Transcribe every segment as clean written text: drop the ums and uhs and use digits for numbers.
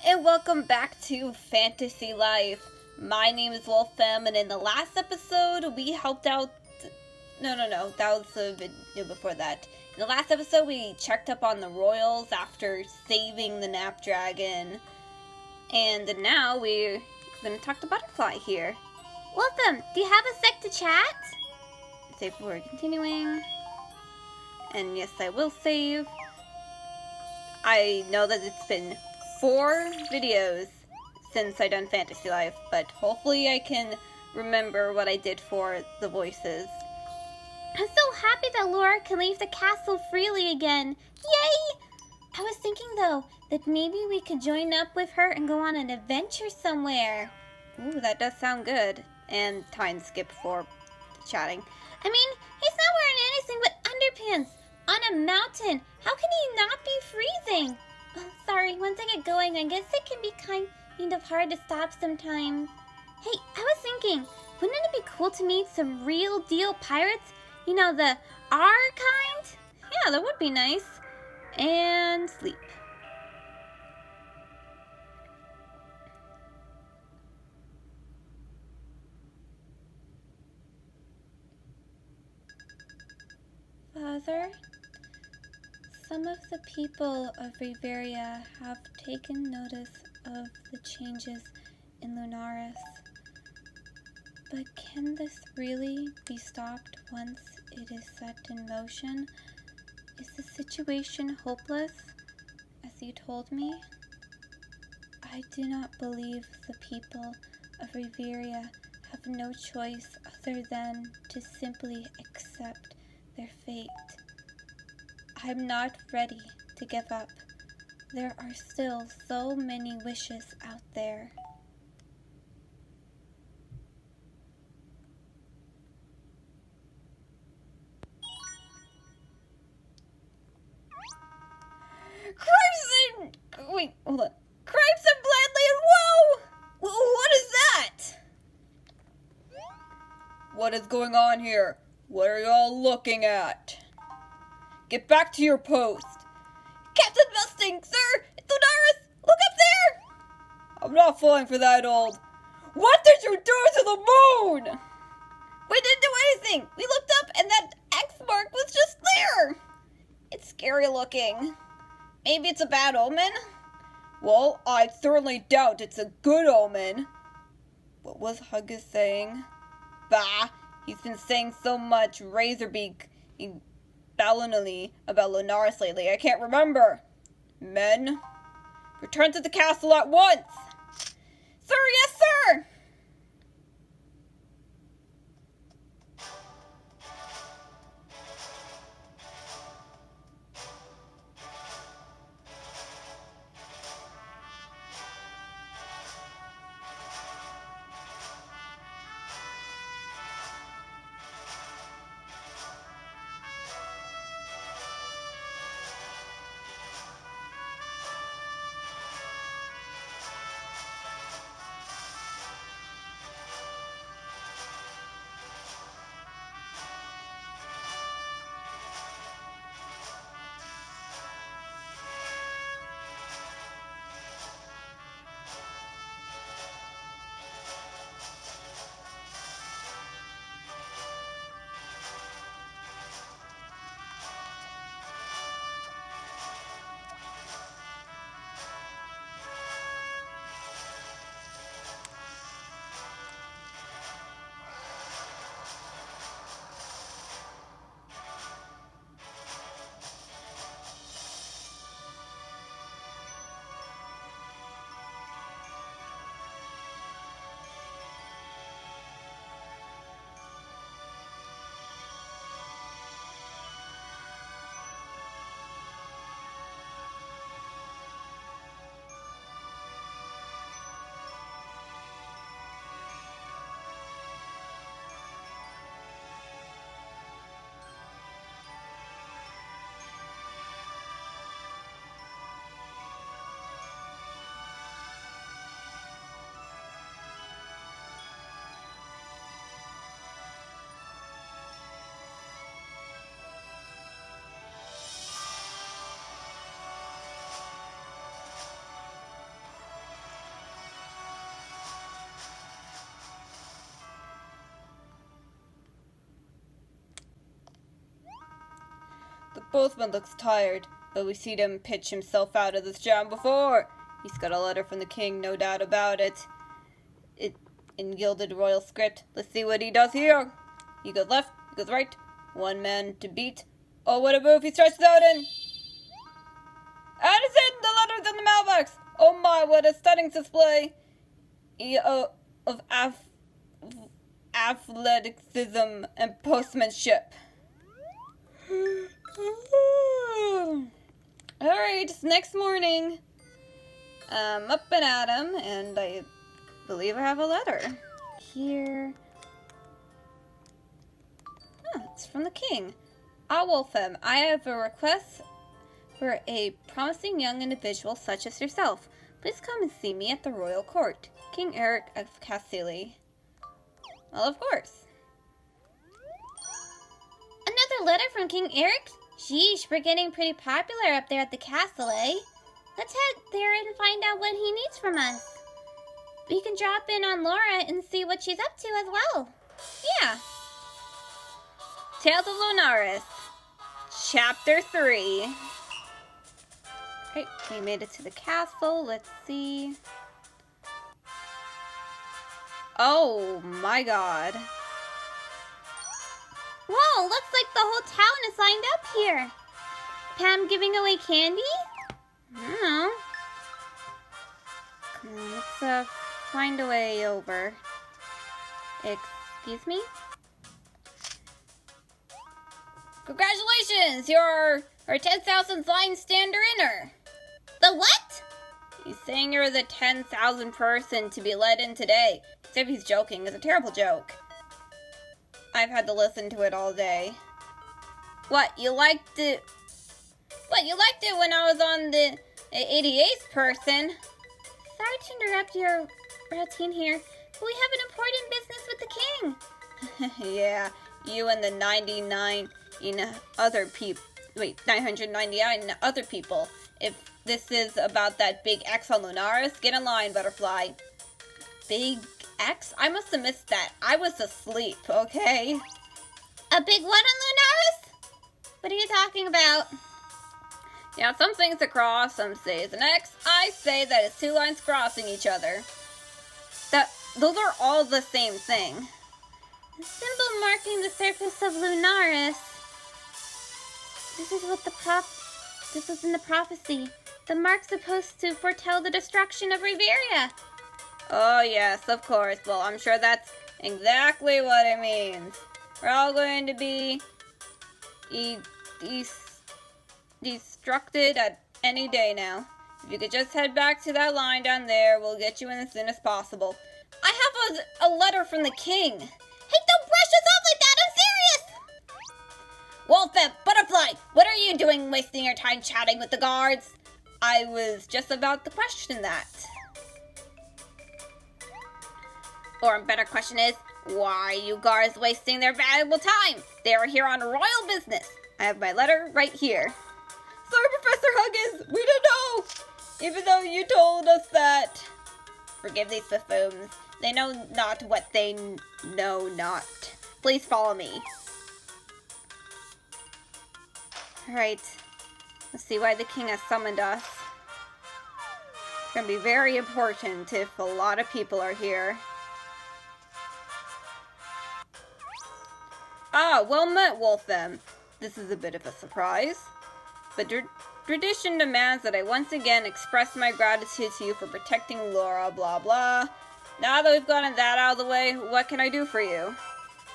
and welcome back to Fantasy Life. My name is Wolfem, and in the last episode, we helped out... No, that was the video before that. In the last episode, we checked up on the royals after saving the Nap Dragon. And now we're going to talk to Butterfly here. Wolfem, do you have a sec to chat? Save before continuing. And yes, I will save. I know that it's been 4 videos since I done Fantasy Life, but hopefully I can remember what I did for the voices. I'm so happy that Laura can leave the castle freely again. Yay! I was thinking though that maybe we could join up with her and go on an adventure somewhere. Ooh, that does sound good. And time skip for chatting. I mean, he's not wearing anything but underpants on a mountain. How can he not be freezing? Oh, sorry, once I get going, I guess it can be kind of hard to stop sometimes. Hey, I was thinking, wouldn't it be cool to meet some real deal pirates? You know, the R kind? Yeah, that would be nice. And sleep. Father, some of the people of Revaria have taken notice of the changes in Lunaris. But can this really be stopped once it is set in motion? Is the situation hopeless, as you told me? I do not believe the people of Revaria have no choice other than to simply accept their fate. I'm not ready to give up. There are still so many wishes out there. Wait, hold on. Crimson Bloodland, whoa! What is that? What is going on here? What are y'all looking at? Get back to your post. Captain Mustang, sir! It's Lunaris! Look up there! I'm not falling for that old. What did you do to the moon? We didn't do anything. We looked up and that X mark was just there. It's scary looking. Maybe it's a bad omen? Well, I certainly doubt it's a good omen. What was Huggus saying? Bah, he's been saying so much Razorbeak balonally about Lunaris lately, I can't remember. Men, return to the castle at once! Sir, yes, sir! postman looks tired, but we've seen him pitch himself out of this jam before. He's got a letter from the king, no doubt about it. It in gilded royal script. Let's see what he does here. He goes left, he goes right. One man to beat. Oh, what a move he stretches out in. And it's in! The letter's in the mailbox! Oh my, what a stunning display of athleticism and postmanship. Alright, next morning. Up and at 'em, and I believe I have a letter. Here. Oh, it's from the king. Wolfem, I have a request for a promising young individual such as yourself. Please come and see me at the royal court. King Eric of Castile. Well, of course. Another letter from King Eric? Sheesh, we're getting pretty popular up there at the castle, eh? Let's head there and find out what he needs from us. We can drop in on Laura and see what she's up to as well. Yeah. Tales of Lunaris, Chapter 3. Right, we made it to the castle. Let's see. Oh my god. Whoa, looks like the whole town is lined up here. Pam giving away candy? I don't know. Come on, let's find a way over. Excuse me? Congratulations! You're our 10,000th line stander inner. The what? He's saying you're the 10,000th person to be let in today. As if he's joking. It's a terrible joke. I've had to listen to it all day. What, you liked it? What, you liked it when I was on the 88th person? Sorry to interrupt your routine here, but we have an important business with the king. Yeah, you and the 99 other people. Wait, 999 other people. If this is about that big X on Lunaris, get in line, butterfly. Big X? I must have missed that. I was asleep, okay? A big what on Lunaris? What are you talking about? Yeah, some things are cross, some say it's an X. I say that it's two lines crossing each other. Those are all the same thing. A symbol marking the surface of Lunaris. This was in the prophecy. The mark's supposed to foretell the destruction of Revaria. Oh yes, of course. Well, I'm sure that's exactly what it means. We're all going to be destructed at any day now. If you could just head back to that line down there, we'll get you in as soon as possible. I have a letter from the king. Hey, don't brush us off like that! I'm serious! Wolfem, Butterfly, what are you doing wasting your time chatting with the guards? I was just about to question that. Or a better question is, why are you guards wasting their valuable time? They are here on royal business. I have my letter right here. Sorry, Professor Huggins, we don't know. Even though you told us that. Forgive these buffoons. They know not what they know not. Please follow me. Alright. Let's see why the king has summoned us. It's going to be very important if a lot of people are here. Ah, well met, Wolfem. This is a bit of a surprise. But tradition demands that I once again express my gratitude to you for protecting Laura, blah blah. Now that we've gotten that out of the way, what can I do for you? Didn't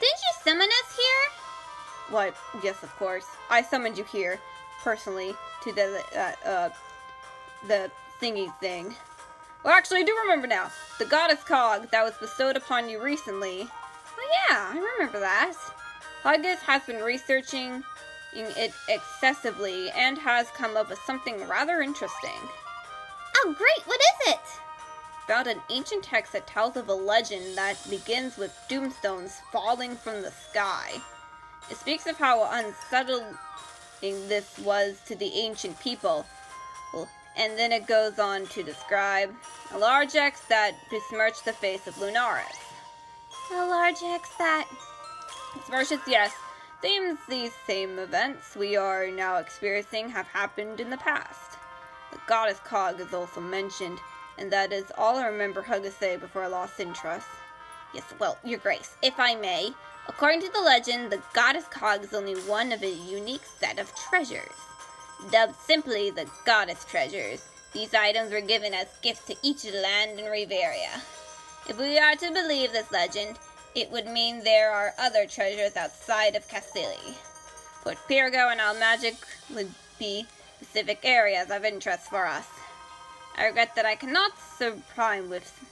you summon us here? Why, yes, of course. I summoned you here, personally, to the thingy thing. Well, actually, I do remember now. The goddess cog that was bestowed upon you recently. Oh yeah, I remember that. Huggis has been researching it excessively and has come up with something rather interesting. Oh great, what is it? Found an ancient text that tells of a legend that begins with doomstones falling from the sky. It speaks of how unsettling this was to the ancient people, and then it goes on to describe a large X that besmirched the face of Lunaris. A large X that... Besmirches, yes. Seems these same events we are now experiencing have happened in the past. The goddess Cog is also mentioned, and that is all I remember her to say before I lost interest. Yes, well, your grace, if I may, according to the legend, the goddess Cog is only one of a unique set of treasures. Dubbed simply the goddess treasures, these items were given as gifts to each land in Revaria. If we are to believe this legend, it would mean there are other treasures outside of Castili. Port Pergo and Almagic would be specific areas of interest for us. I regret that I cannot surprise with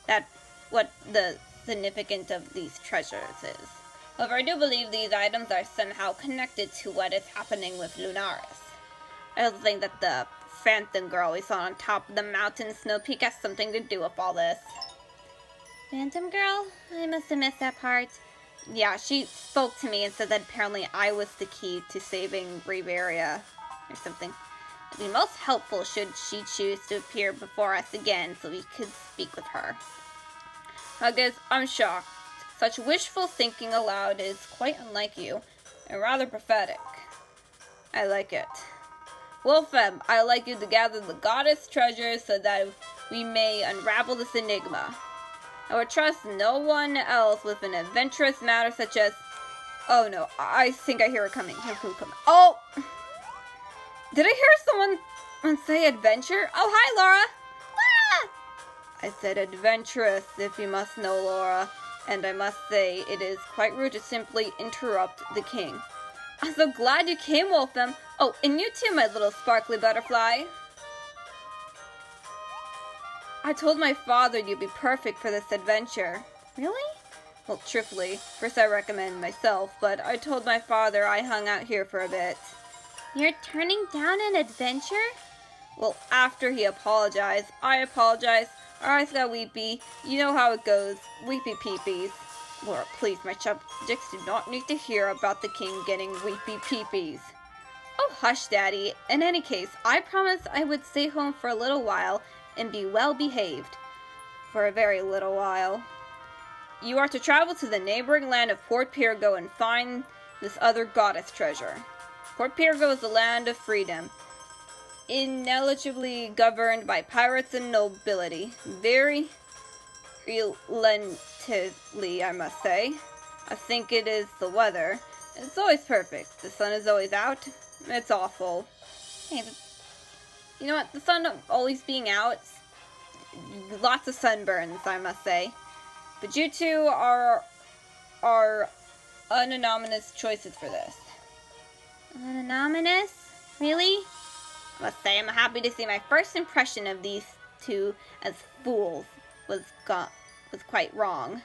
that what the significance of these treasures is. However, I do believe these items are somehow connected to what is happening with Lunaris. I also think that the Phantom girl we saw on top of the mountain Snow Peak has something to do with all this. Phantom girl? I must have missed that part. Yeah, she spoke to me and said that apparently I was the key to saving Revaria or something. It would be most helpful should she choose to appear before us again so we could speak with her. I guess I'm shocked. Such wishful thinking aloud is quite unlike you, and rather prophetic. I like it. Well, Fem, I'd like you to gather the goddess treasures so that we may unravel this enigma. I would trust no one else with an adventurous matter such as... Oh no, I think I hear it coming. Oh! Did I hear someone say adventure? Oh, hi, Laura! Laura! I said adventurous, if you must know, Laura. And I must say, it is quite rude to simply interrupt the king. I'm so glad you came, Wolfem. Oh, and you too, my little sparkly butterfly. I told my father you'd be perfect for this adventure. Really? Well, truthfully, first I recommend myself, but I told my father I hung out here for a bit. You're turning down an adventure? Well, after he apologized, I apologized. Our eyes got weepy. You know how it goes. Weepy peepees. Laura, please, my subjects do not need to hear about the king getting weepy peepees. Oh, hush, Daddy. In any case, I promised I would stay home for a little while and be well behaved. For a very little while. You are to travel to the neighboring land of Port Pergo and find this other goddess treasure. Port Pergo is the land of freedom, ineligibly governed by pirates and nobility. Very relentlessly, I must say. I think it is the weather. It's always perfect. The sun is always out. It's awful. Hey, you know what? The sun always being out, lots of sunburns, I must say. But you two are unanimous choices for this. Unanimous? Really? I must say I'm happy to see my first impression of these two as fools was quite wrong.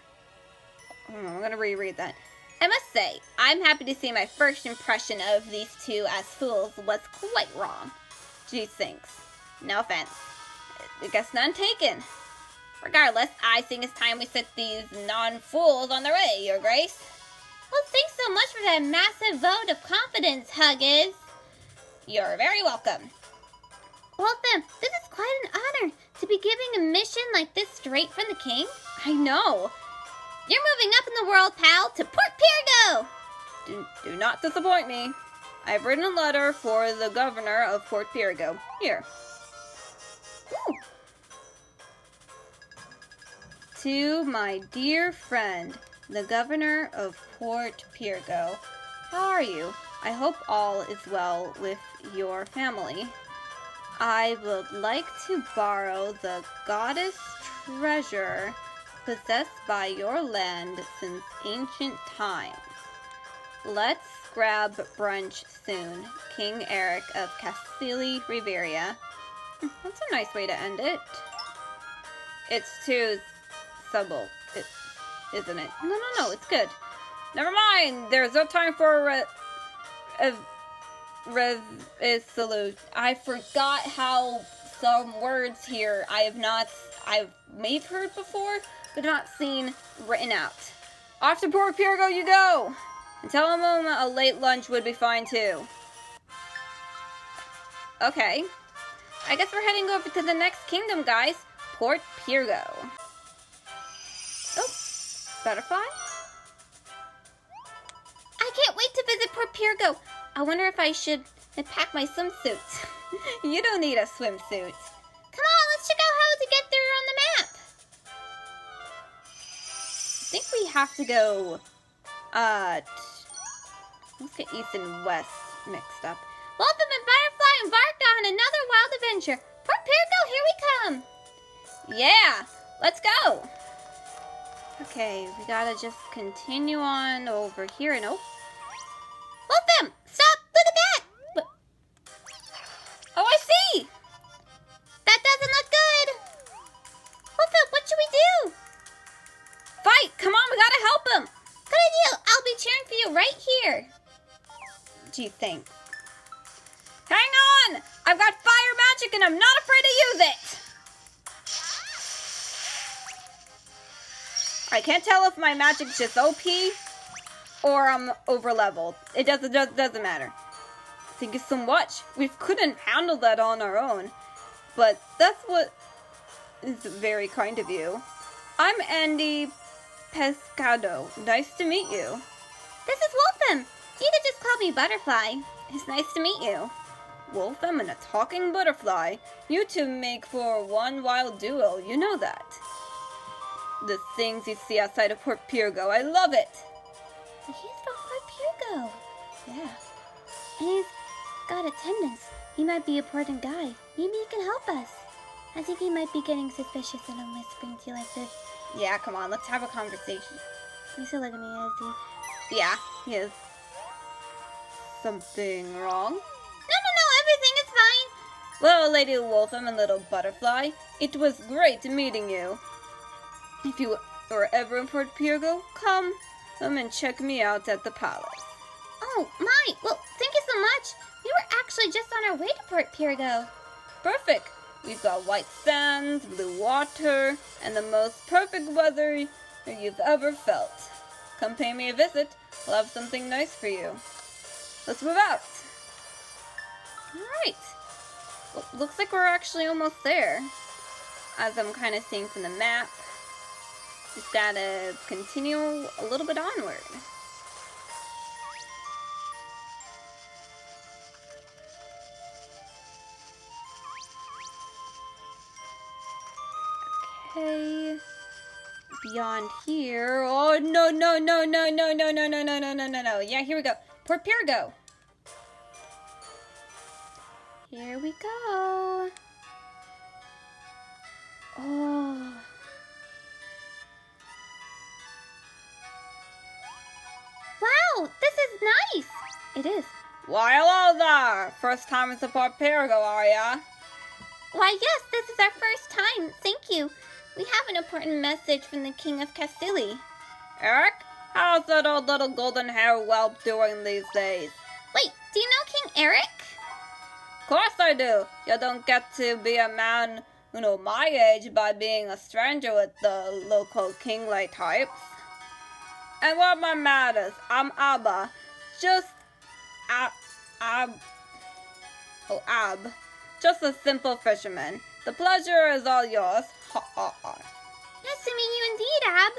I'm gonna reread that. I must say, I'm happy to see my first impression of these two as fools was quite wrong. Gee, thanks. No offense. I guess none taken. Regardless, I think it's time we set these non-fools on their way, Your Grace. Well, thanks so much for that massive vote of confidence, Huggins. You're very welcome. Well, then, this is quite an honor to be giving a mission like this straight from the king. I know. You're moving up in the world, pal, to Port Pergo. Do not disappoint me. I've written a letter for the governor of Port Pergo. Here. Ooh. To my dear friend, the governor of Port Pergo. How are you? I hope all is well with your family. I would like to borrow the goddess treasure possessed by your land since ancient times. Let's grab brunch soon. King Eric of Castili Revaria. That's a nice way to end it. It's too subtle, isn't it? No, it's good. Never mind, there's no time for a salute. I forgot how some words here I've may have heard before, but not seen written out. Off to Port Pergo you go! And tell him a late lunch would be fine too. Okay. I guess we're heading over to the next kingdom, guys. Port Pergo. Oh, butterfly? I can't wait to visit Port Pergo. I wonder if I should pack my swimsuit. You don't need a swimsuit. Come on, let's check out how to get there on the map. I think we have to go, let's get east and west mixed up. Wolfram and Butterfly embarked on another wild adventure. Port Pergo, here we come. Yeah, let's go. Okay, we gotta just continue on over here and Wolfram, stop! Look at that! Oh, I see! That doesn't look good. Wolfram, what should we do? Fight! Come on, we gotta help him! Good idea. I'll be cheering for you right here. Gee, thanks. Hang on! I've got fire magic and I'm not afraid to use it! I can't tell if my magic's just OP or I'm over leveled. It doesn't matter. Thank you so much. We couldn't handle that on our own. But that's what is very kind of you. I'm Andy Pescado. Nice to meet you. This is Wolfram. You could just call me Butterfly. It's nice to meet you. Wolfram and a talking butterfly. You two make for one wild duo. You know that. The things you see outside of Port Pergo. I love it. He's from Port Pergo. Yeah. And he's got attendance. He might be an important guy. Maybe he can help us. I think he might be getting suspicious and I'm whispering to you like this. Yeah, come on. Let's have a conversation. You still look at me as he... Yeah, he is. Something wrong? No, everything is fine. Well, Lady Wolfram and Little Butterfly, it was great meeting you. If you are ever in Port Pergo, come and check me out at the palace. Oh, my. Well, thank you so much. We were actually just on our way to Port Pergo. Perfect. We've got white sands, blue water, and the most perfect weather you've ever felt. Come pay me a visit. We'll have something nice for you. Let's move out. All right. Well, looks like we're actually almost there. As I'm kind of seeing from the map. Just gotta continue a little bit onward. Okay. Beyond here. Oh, no. Yeah, here we go. Port Pergo. Here we go. Oh. Wow, this is nice. It is. Why, hello there. First time at the Port Pergo, are ya? Why, yes, this is our first time. Thank you. We have an important message from the King of Castile. Eric? How's that old little golden-haired whelp doing these days? Wait, do you know King Eric? Of course I do. You don't get to be a man, my age by being a stranger with the local king-like types. And what my matters, I'm Abba. Just Ab. Just a simple fisherman. The pleasure is all yours. Ha ha ha. Nice to meet you indeed, Ab.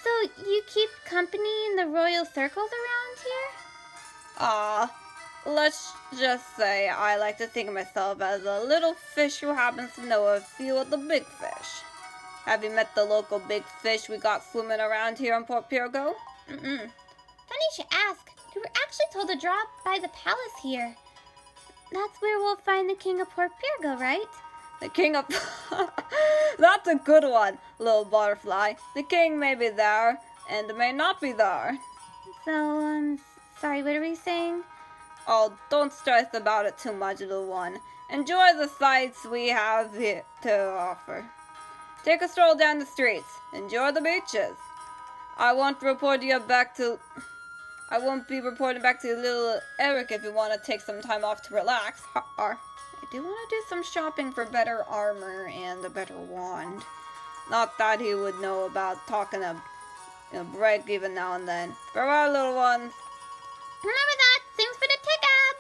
So you keep company in the royal circles around here? Let's just say I like to think of myself as a little fish who happens to know a few of the big fish. Have you met the local big fish we got swimming around here in Port Pergo? Funny you should ask. We were actually told to drop by the palace here. That's where we'll find the King of Port Pergo, right? The King of... That's a good one, Little Butterfly. The king may be there, and may not be there. So, sorry, what are we saying? Oh, don't stress about it too much, little one. Enjoy the sights we have here to offer. Take a stroll down the streets. Enjoy the beaches. I won't be reporting back to little Eric if you want to take some time off to relax. I do want to do some shopping for better armor and a better wand. Not that he would know about talking a break even now and then. Farewell, little ones. Remember that. Thanks for the tick, Ab.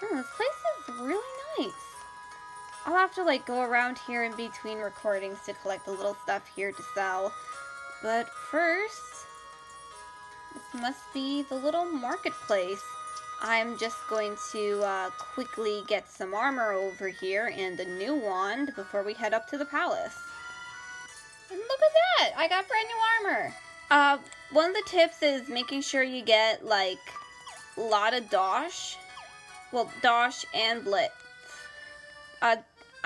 Oh, this place is really nice. I'll have to go around here in between recordings to collect the little stuff here to sell. But first, must be the little marketplace. I'm just going to quickly get some armor over here and a new wand before we head up to the palace. And look at that! I got brand new armor! One of the tips is making sure you get, like, a lot of dosh. Well, dosh and blitz. I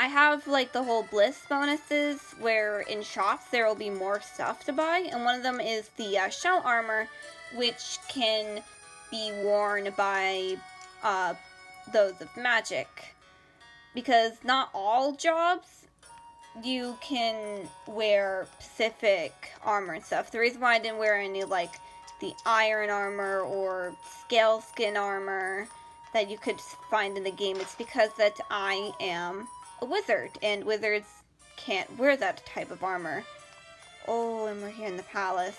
have, like, the whole bliss bonuses where in shops there will be more stuff to buy. And one of them is the shell armor, which can be worn by those of magic. Because not all jobs you can wear specific armor and stuff. The reason why I didn't wear any, like, the iron armor or scale skin armor that you could find in the game, it's because that I am a wizard, and wizards can't wear that type of armor. Oh, and we're here in the palace.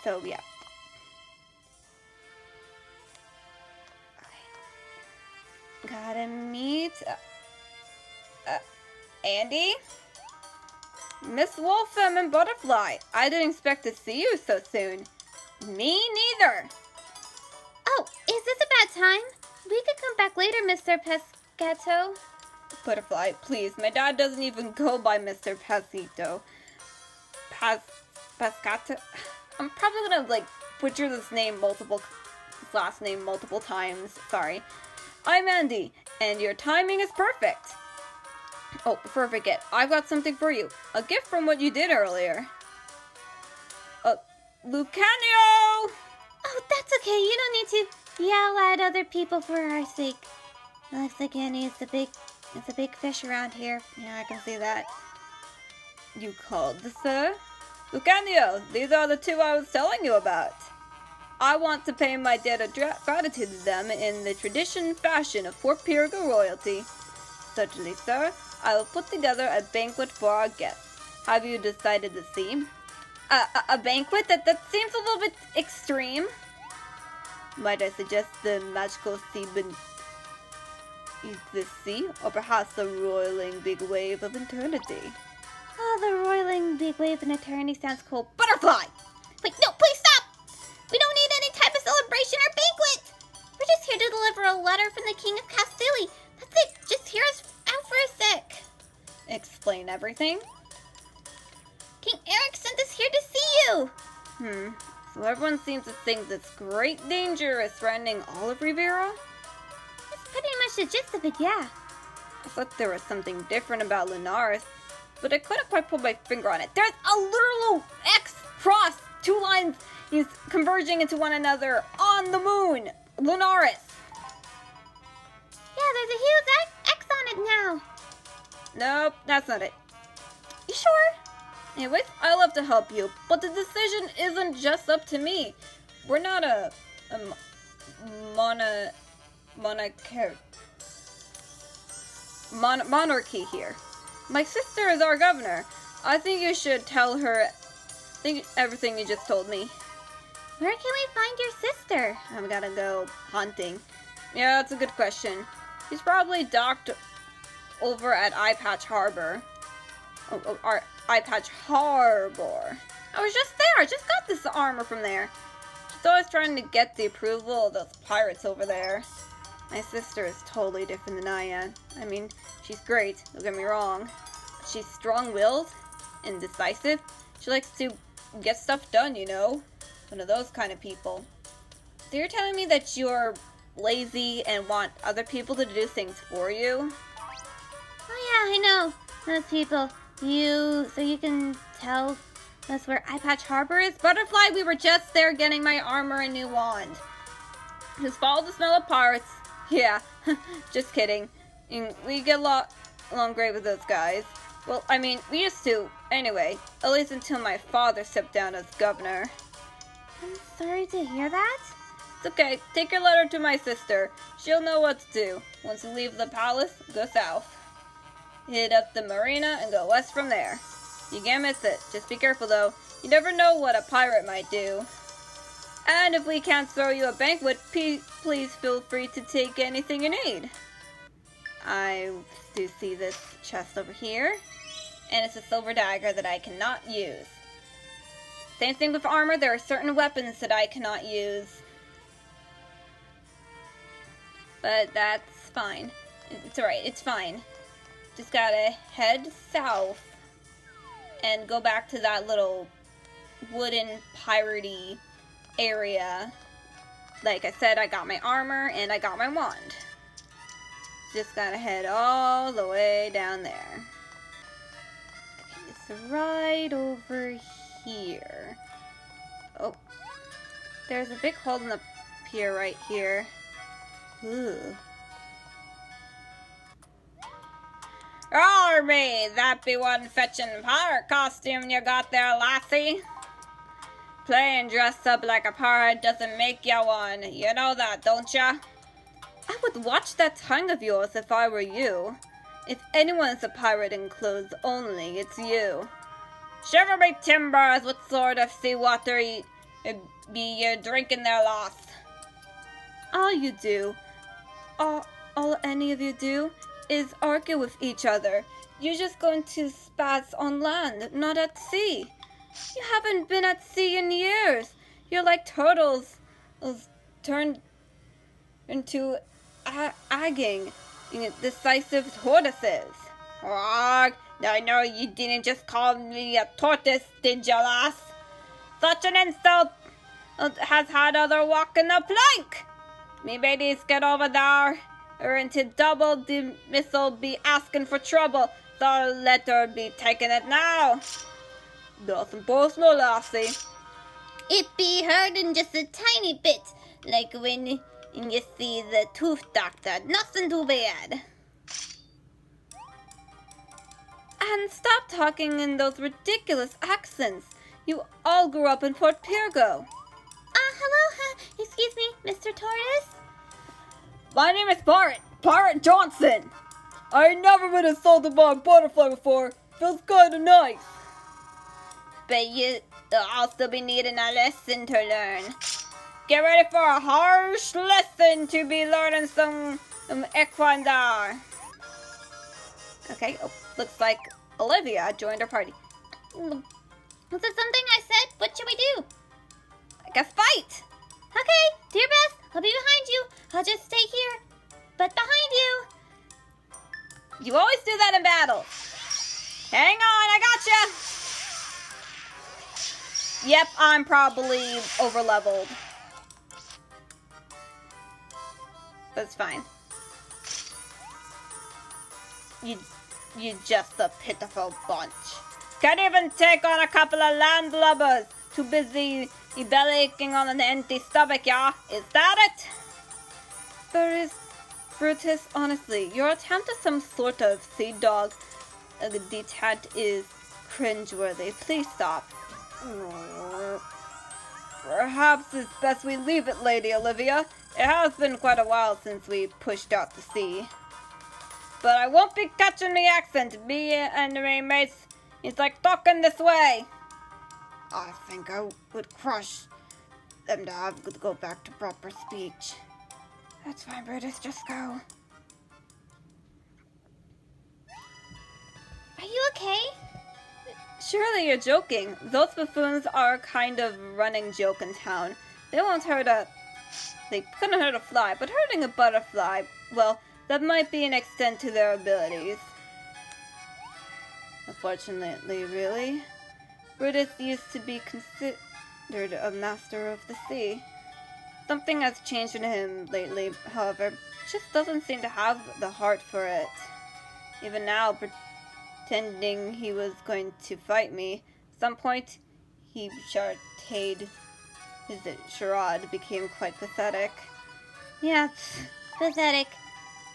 So, yeah. Gotta meet Andy? Miss Wolfram and Butterfly. I didn't expect to see you so soon. Me neither. Oh, is this a bad time? We could come back later, Mr. Pescatto. Butterfly, please. My dad doesn't even go by Mr. Pescito. Pescato? I'm probably gonna, like, butcher this last name multiple times. Sorry. I'm Andy, and your timing is perfect. Oh, before I forget, I've got something for you. A gift from what you did earlier. Lucanio! Oh, that's okay. You don't need to yell at other people for our sake. It looks like Annie is a big fish around here. Yeah, I can see that. You called, sir? Lucanio, these are the two I was telling you about. I want to pay my debt of gratitude to them in the tradition fashion of Port Pergo royalty. Certainly, sir. I will put together a banquet for our guests. Have you decided the theme? A banquet? That seems a little bit extreme. Might I suggest the magical sea beneath the sea? Or perhaps the roiling big wave of eternity? Oh, the roiling big wave in eternity sounds cool. Butterfly! Wait, no, please stop! We don't need any type of celebration or banquet! We're just here to deliver a letter from the King of Castile. That's it. Just hear us out for a sec. Explain everything? King Eric sent us here to see you. So everyone seems to think this great danger is threatening all of Revaria? That's pretty much the gist of it, yeah. I thought there was something different about Lunaris, but I couldn't quite put my finger on it. There's a literal X cross, two lines converging into one another on the moon. Lunaris. Yeah, there's a huge X on it now. Nope, that's not it. You sure? Anyways, I love to help you, but the decision isn't just up to me. We're not a monarchy here. My sister is our governor. I think you should tell her everything you just told me. Where can we find your sister? I'm gonna go hunting. Yeah, that's a good question. She's probably docked over at Eye Patch Harbor. Our Eye Patch Harbor. I was just there. I just got this armor from there. She's always trying to get the approval of those pirates over there. My sister is totally different than I am. I mean, she's great, don't get me wrong. She's strong-willed and decisive. She likes to get stuff done, you know? One of those kind of people. So you're telling me that you're lazy and want other people to do things for you? Oh yeah, I know. Those people. So you can tell us where Eye Patch Harbor is? Butterfly, we were just there getting my armor and new wand. Just follow the smell of pirates. Yeah, just kidding. We get along great with those guys. Well, I mean, we used to. Anyway, at least until my father stepped down as governor. I'm sorry to hear that. It's okay. Take your letter to my sister. She'll know what to do. Once you leave the palace, go south. Hit up the marina and go west from there. You can't miss it. Just be careful, though. You never know what a pirate might do. And if we can't throw you a banquet, please feel free to take anything you need. I do see this chest over here. And it's a silver dagger that I cannot use. Same thing with armor, there are certain weapons that I cannot use. But that's fine. It's alright, it's fine. Just gotta head south and go back to that little wooden piratey area. Like I said, I got my armor and I got my wand. Just gotta head all the way down there. It's right over here. Oh, there's a big hole in the pier right here. Ooh. Army, that be one fetching pirate costume you got there, lassie. Playing dressed up like a pirate doesn't make ya one. You know that, don't ya? I would watch that tongue of yours if I were you. If anyone's a pirate in clothes only, it's you. Shiver me timbers, what sort of seawater be you drinking there, lass? All you do, all any of you do, is argue with each other. You're just going to spats on land, not at sea. You haven't been at sea in years. You're like turtles turned into agging decisive tortoises. Arg, I know you didn't just call me a tortoise, did you, lass? Such an insult has had other walking the plank. Me ladies get over there, or into double dismissal be asking for trouble, so let her be taking it now. Nothing personal, lassie. It be hurting just a tiny bit, like when you see the tooth doctor. Nothing too bad. And stop talking in those ridiculous accents. You all grew up in Port Pergo. Hello, excuse me, Mr. Tortoise? My name is Pirate Johnson. I ain't never been assaulted by a butterfly before. Feels kinda nice. But you'll also be needing a lesson to learn. Get ready for a harsh lesson to be learning some equine there. Okay, looks like Olivia joined our party. Was it something I said? What should we do? I guess fight. Okay, do your best. I'll be behind you. I'll just stay here, but behind you. You always do that in battle. Hang on, I gotcha. Yep, I'm probably over-leveled. But it's fine. You just a pitiful bunch. Can't even take on a couple of landlubbers. Too busy bellyaching on an empty stomach, yeah? Is that it? Brutus, honestly, your attempt at some sort of sea dog detente is cringeworthy. Please stop. Perhaps it's best we leave it, Lady Olivia. It has been quite a while since we pushed out to sea. But I won't be catching the accent. Me and my mates, it's like talking this way. I think I would crush them to have to go back to proper speech. That's fine, Brutus, just go. Are you okay? Surely you're joking. Those buffoons are a kind of running joke in town. They couldn't hurt a fly, but hurting a butterfly, well, that might be an extent to their abilities. Unfortunately, really. Brutus used to be considered a master of the sea. Something has changed in him lately, however. Just doesn't seem to have the heart for it. Even now, pretending he was going to fight me. At some point, his charade became quite pathetic. Yeah, pathetic.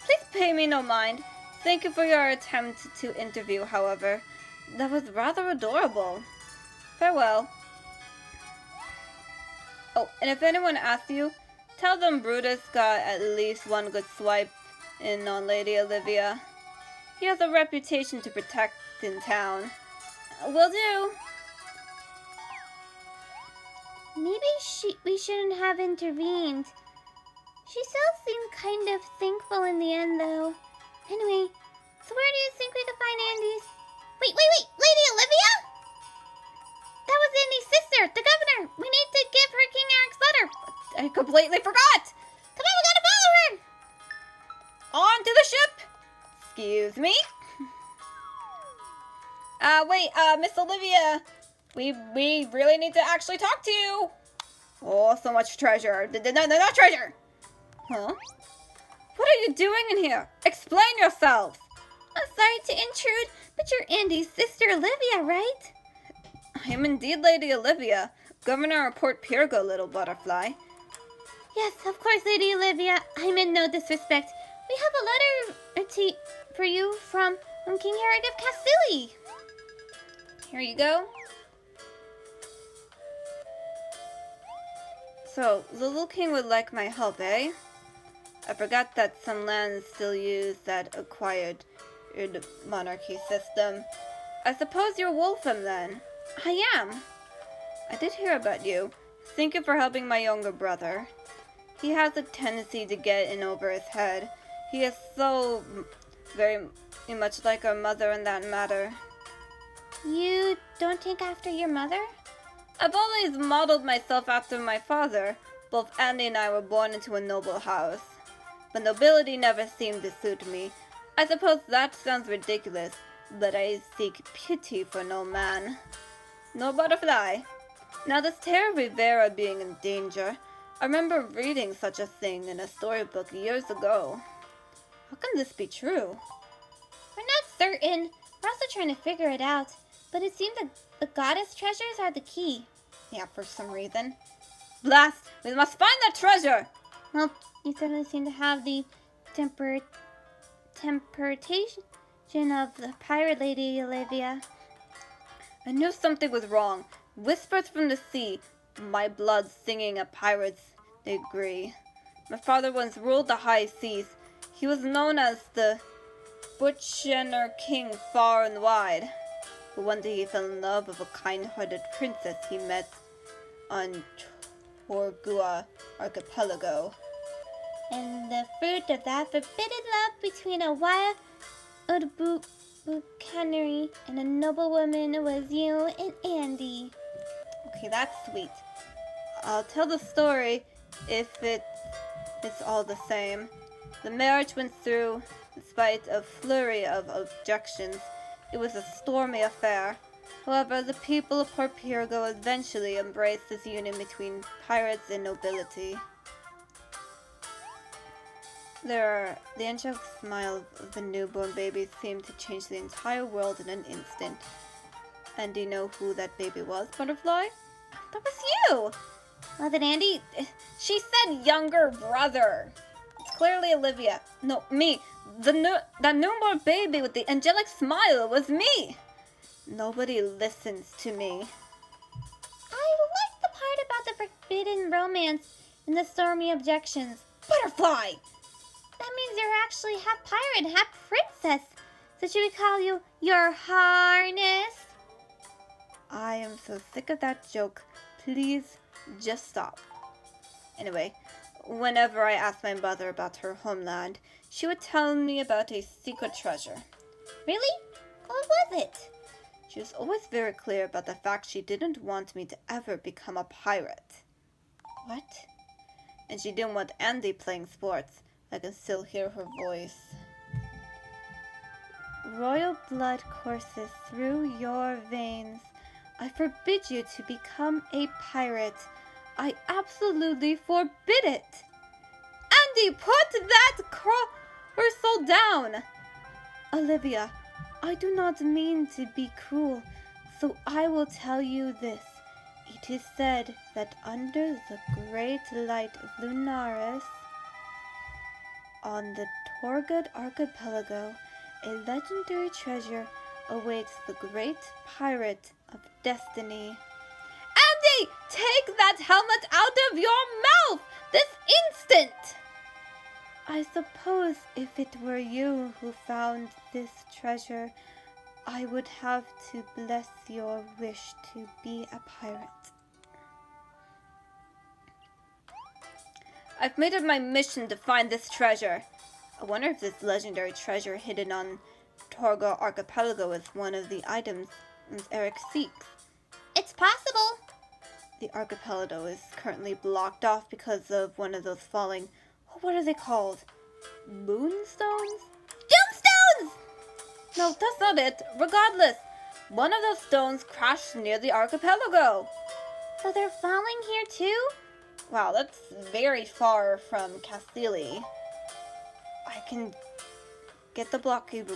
Please pay me no mind. Thank you for your attempt to interview, however. That was rather adorable. Farewell. Oh, and if anyone asks you, tell them Brutus got at least one good swipe in on Lady Olivia. He has a reputation to protect in town. Will do. Maybe we shouldn't have intervened. She still seemed kind of thankful in the end, though. Anyway, so where do you think we could find Andy's? Wait! Lady Olivia? That was Andy's sister, the governor. We need to give her King Eric's letter. I completely forgot! Come on, we gotta follow her. On to the ship! Excuse me? Wait, Miss Olivia, we really need to actually talk to you. Oh, so much treasure. No treasure! Huh? What are you doing in here? Explain yourself! I'm sorry to intrude, but you're Andy's sister Olivia, right? I am indeed Lady Olivia, Governor of Port Pergo, little butterfly. Yes, of course, Lady Olivia. I meant no disrespect. We have a letter for you from King Eric of Castile. Here you go. So, the little king would like my help, eh? I forgot that some lands still use that acquired monarchy system. I suppose you're Wolfram then. I am. I did hear about you. Thank you for helping my younger brother. He has a tendency to get in over his head. He is so very much like our mother in that matter. You don't take after your mother? I've always modeled myself after my father. Both Andy and I were born into a noble house. But nobility never seemed to suit me. I suppose that sounds ridiculous, but I seek pity for no man. No butterfly. Now this tale of Revaria being in danger, I remember reading such a thing in a storybook years ago. How can this be true? We're not certain. We're also trying to figure it out. But it seems that the goddess treasures are the key. Yeah, for some reason. Blast! We must find that treasure! Well, you certainly seem to have the temperation of the pirate lady, Olivia. I knew something was wrong. Whispers from the sea, my blood singing a pirate's degree. My father once ruled the high seas. He was known as the Butchener King far and wide. But one day he fell in love with a kind-hearted princess he met on Torgua archipelago. And the fruit of that forbidden love between a wild buccaneer and a noblewoman was you and Andy. Okay, that's sweet. I'll tell the story if it's all the same. The marriage went through in spite of flurry of objections. It was a stormy affair. However, the people of Port Pergo eventually embraced this union between pirates and nobility. The angelic smile of the newborn baby seemed to change the entire world in an instant. And do you know who that baby was, Butterfly? That was you! Was it Andy? She said younger brother. It's clearly Olivia. No, me. That newborn baby with the angelic smile was me. Nobody listens to me. I like the part about the forbidden romance and the stormy objections. Butterfly! That means you're actually half pirate, half princess. So should we call you your harness? I am so sick of that joke. Please, just stop. Anyway, whenever I asked my mother about her homeland, she would tell me about a secret treasure. Really? What was it? She was always very clear about the fact she didn't want me to ever become a pirate. What? And she didn't want Andy playing sports. I can still hear her voice. Royal blood courses through your veins. I forbid you to become a pirate. I absolutely forbid it. Andy, put that crystal down. Olivia, I do not mean to be cruel, so I will tell you this. It is said that under the great light of Lunaris, on the Torgud archipelago, a legendary treasure awaits the great pirate of destiny. Andy, take that helmet out of your mouth this instant! I suppose if it were you who found this treasure, I would have to bless your wish to be a pirate. I've made it my mission to find this treasure. I wonder if this legendary treasure hidden on Torgo Archipelago is one of the items Eric seeks. It's possible. The archipelago is currently blocked off because of one of those falling... What are they called? Moonstones? Doomstones! No, that's not it. Regardless, one of those stones crashed near the archipelago. So they're falling here too? Wow, that's very far from Castili. I can get the blockade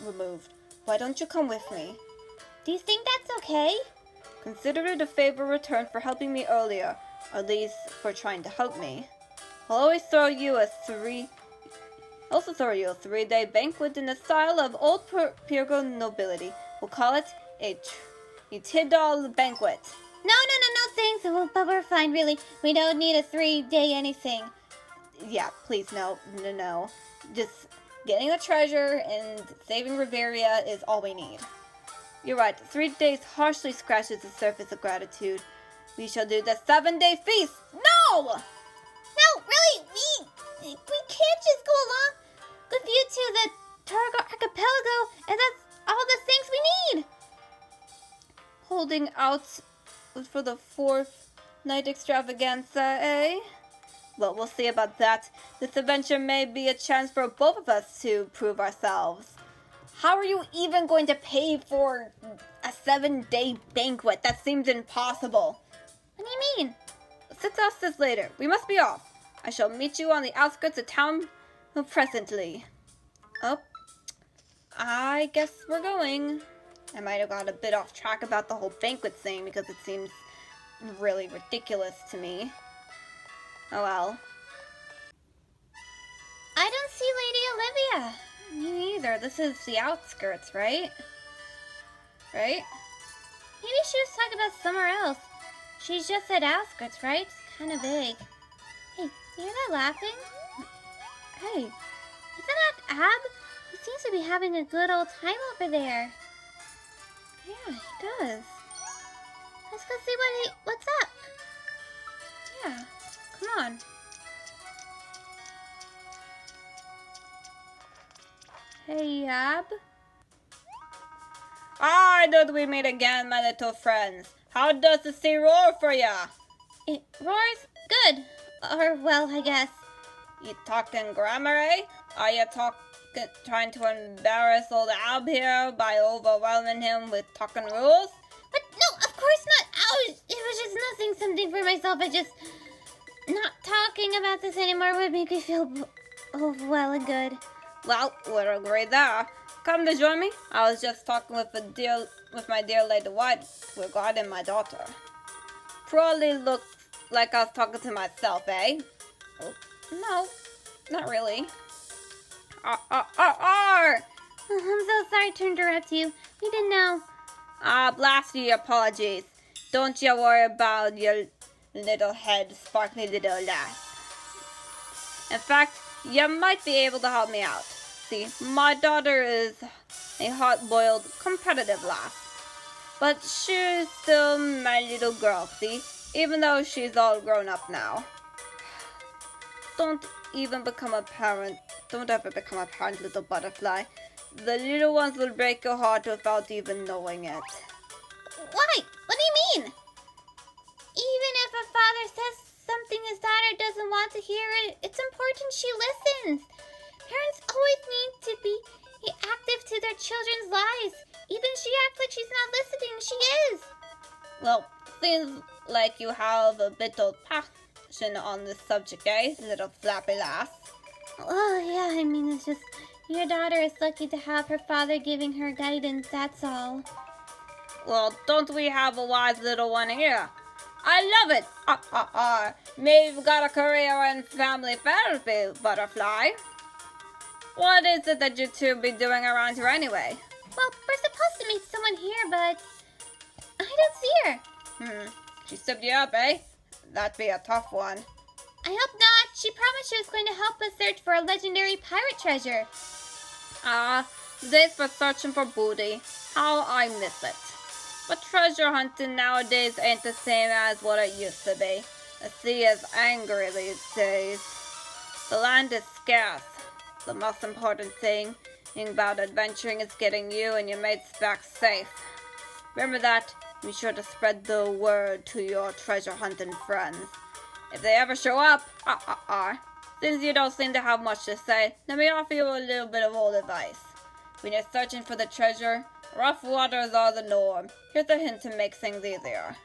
removed. Why don't you come with me? Do you think that's okay? Consider it a favor returned for helping me earlier, or at least for trying to help me. I'll always throw you a 3-day banquet in the style of old Pergo nobility. We'll call it a Tidal banquet. No, thanks. But we're fine, really. We don't need a 3-day anything. Yeah, please, no. Just getting the treasure and saving Revaria is all we need. You're right, 3 days harshly scratches the surface of gratitude. We shall do the 7-day feast. No! No, really, we can't just go along with you to the Targo Archipelago, and that's all the things we need. Holding out for the 4th night extravaganza, eh? Well, we'll see about that. This adventure may be a chance for both of us to prove ourselves. How are you even going to pay for a 7-day banquet? That seems impossible. What do you mean? Discuss this later. We must be off. I shall meet you on the outskirts of town presently. Oh, I guess we're going. I might have got a bit off track about the whole banquet thing because it seems really ridiculous to me. Oh well. I don't see Lady Olivia. Me neither. This is the outskirts, right? Right? Maybe she was talking about somewhere else. She's just at outskirts, right? It's kind of big. Hey, you hear that laughing? Hey. Isn't that Ab? He seems to be having a good old time over there. Yeah, he does. Let's go see what's up. Yeah, come on. Hey, Ab. Ah, did we meet again, my little friends? How does the sea roar for ya? It roars good. Or, well, I guess. You talking grammar, eh? Are you trying to embarrass old Ab here by overwhelming him with talking rules? But no, of course not. It was just something for myself. Not talking about this anymore would make me feel well and good. Well, we're agreed there. Come to join me. I was just talking with my dear Lady White regarding my daughter. Probably looks like I was talking to myself, eh? Oh, no, not really. Oh, I'm so sorry to interrupt you. We didn't know. Blast you, apologies. Don't you worry about your little head, sparkly little lass. In fact, you might be able to help me out. See, my daughter is a hot-boiled, competitive lass. But she's still my little girl, see? Even though she's all grown up now. Don't ever become a parent, little butterfly. The little ones will break your heart without even knowing it. Why? What do you mean? Even if a father says something his daughter doesn't want to hear it, it's important she listens. Parents always need to be active to their children's lives. Even if she acts like she's not listening, she is. Well, seems like you have a bit of passion on this subject, eh, little flappy lass? Oh, yeah, I mean, it's just, your daughter is lucky to have her father giving her guidance, that's all. Well, don't we have a wise little one here? I love it! Maybe you've got a career in family therapy, butterfly. What is it that you two be doing around here anyway? Well, we're supposed to meet someone here, but I don't see her. She stood you up, eh? That'd be a tough one. I hope not. She promised she was going to help us search for a legendary pirate treasure. Days for searching for booty. How I miss it. But treasure hunting nowadays ain't the same as what it used to be. The sea is angry these days. The land is scarce. The most important thing about adventuring is getting you and your mates back safe. Remember that, Be sure to spread the word to your treasure hunting friends. If they ever show up, since you don't seem to have much to say, let me offer you a little bit of old advice. When you're searching for the treasure, rough waters are the norm. Here's a hint to make things easier.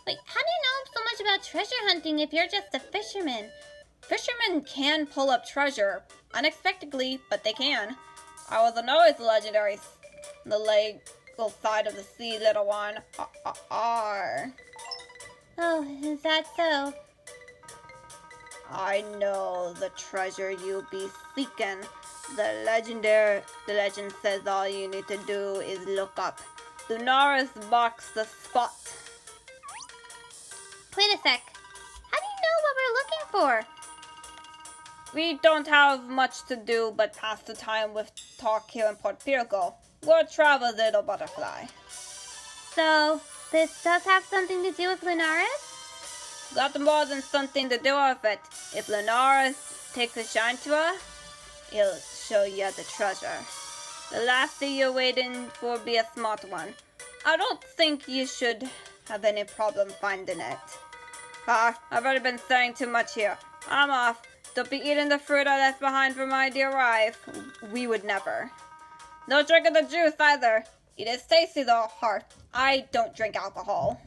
Wait, how do you know so much about treasure hunting if you're just a fisherman? Fishermen can pull up treasure, unexpectedly, but they can. I wasn't always legendary. The legal side of the sea, little one. Oh, is that so? I know the treasure you'll be seeking. The legend says all you need to do is look up. Lunaris marks the spot. Wait a sec. How do you know what we're looking for? We don't have much to do but pass the time with talk here in Port Pergo. We'll travel, little butterfly. So, this does have something to do with Lunaris? Got more than something to do with it. If Lunaris takes a shine to her, he'll show you the treasure. The last thing you're waiting for be a smart one. I don't think you should have any problem finding it. I've already been saying too much here. I'm off. Don't be eating the fruit I left behind for my dear wife. We would never. No drinking the juice either. It is tasty though, heart. I don't drink alcohol.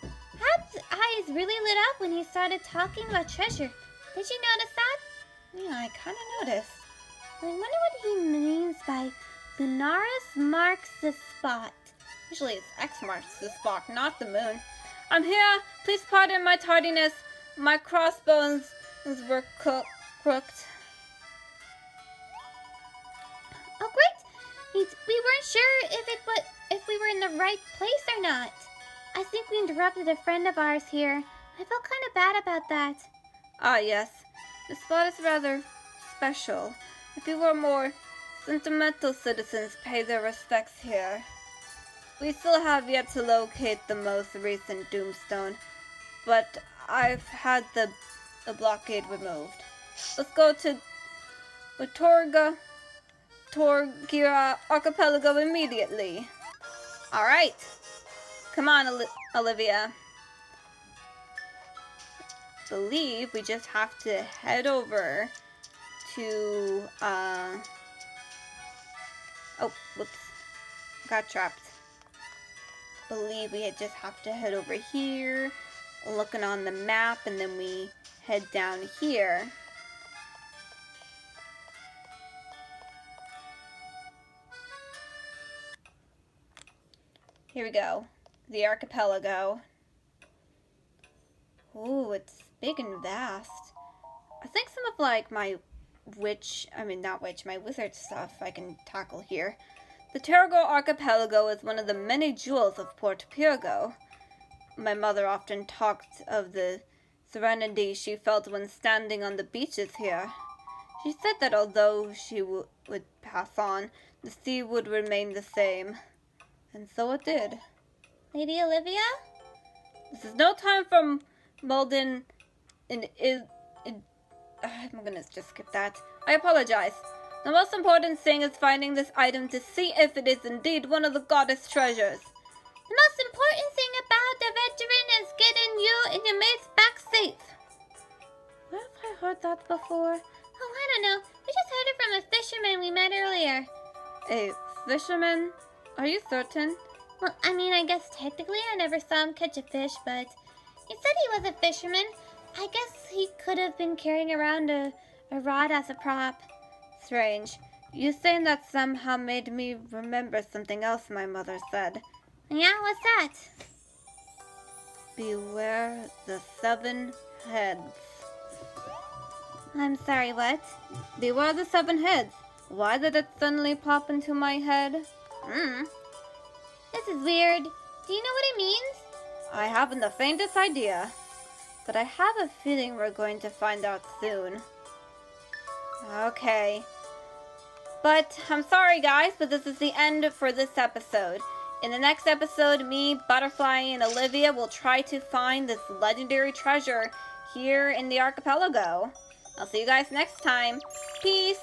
Hab's eyes really lit up when he started talking about treasure. Did you notice that? Yeah, I kind of noticed. I wonder what he means by Lunaris marks the spot. Usually it's X marks the spot, not the moon. I'm here. Please pardon my tardiness. My crossbones were crooked. Oh, great! We weren't sure if we were in the right place or not. I think we interrupted a friend of ours here. I felt kind of bad about that. Ah, yes. The spot is rather special. If you were more sentimental citizens pay their respects here. We still have yet to locate the most recent tombstone, but I've had the blockade removed. Let's go to Torgira Archipelago immediately. Alright. Come on, Olivia. Believe we just have to head over to, oh, whoops. Got trapped. Believe we just have to head over here, looking on the map, and then we head down here. Here we go. The archipelago. Ooh, it's big and vast. I think some of like my my wizard stuff I can tackle here. The Pergo archipelago is one of the many jewels of Port Pergo. My mother often talked of the serenity she felt when standing on the beaches here. She said that although she would pass on, the sea would remain the same. And so it did. Lady Olivia? This is no time for Malden I'm gonna just skip that. I apologize. The most important thing is finding this item to see if it is indeed one of the goddess treasures. The most important thing about the veteran is getting you and your mates back safe. Where have I heard that before? Oh, I don't know. We just heard it from a fisherman we met earlier. A fisherman? Are you certain? Well, I guess technically I never saw him catch a fish, but he said he was a fisherman. I guess he could have been carrying around a rod as a prop. Strange. You saying that somehow made me remember something else my mother said. Yeah, what's that? Beware the 7 heads. I'm sorry, what? Beware the 7 heads. Why did it suddenly pop into my head? This is weird. Do you know what it means? I haven't the faintest idea. But I have a feeling we're going to find out soon. Okay. But I'm sorry guys, but this is the end for this episode. In the next episode, me, Butterfly, and Olivia will try to find this legendary treasure here in the archipelago. I'll see you guys next time. Peace!